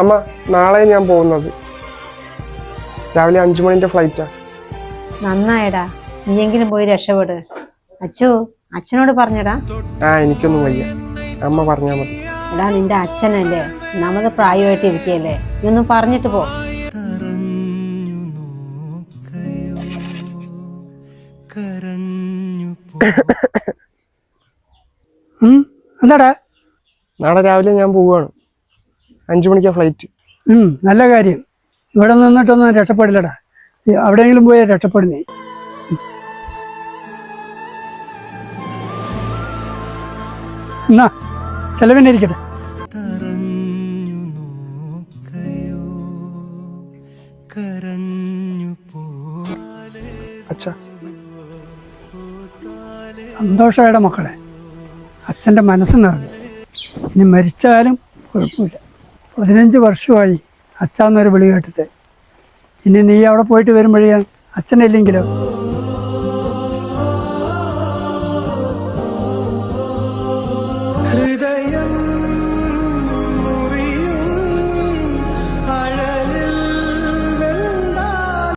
അമ്മ നാളെ ഞാൻ പോകുന്നത്. രാവിലെ 5 മണിന്റെ ഫ്ലൈറ്റാ. നന്നായടാ, നീയെങ്കിലും പോയി രക്ഷപ്പെട്. അച്ഛനോട് പറഞ്ഞടാ. എനിക്കൊന്നും വയ്യ, അമ്മ പറഞ്ഞാ മതി. എടാ, നിന്റെ അച്ഛനല്ലേ, ഒന്നാമത് പ്രായമായിട്ട് ഇരിക്കുകയല്ലേ, നീ ഒന്ന് പറഞ്ഞിട്ട് പോ. എന്താടാ? നാളെ രാവിലെ ഞാൻ പോവുകയാണ്. 5 മണിക്കാ ഫ്ലൈറ്റ്. നല്ല കാര്യം. ഇവിടെ നിന്നിട്ടൊന്നും രക്ഷപ്പെടില്ലടാ. അവിടെയെങ്കിലും പോയി രക്ഷപ്പെടുന്നേ. എന്നാ ചെലവിനെ ഇരിക്കട്ടെ. അച്ഛാ, സന്തോഷമായിട മക്കളെ, അച്ഛൻ്റെ മനസ്സ് നിറഞ്ഞു. ഇനി മരിച്ചാലും കുഴപ്പമില്ല. 15 വർഷമായി അച്ഛന്നൊരു വിളി കേട്ടിട്ട്. ഇനി നീ അവിടെ പോയിട്ട് വരുമ്പോഴേ അച്ഛനില്ലെങ്കിലോ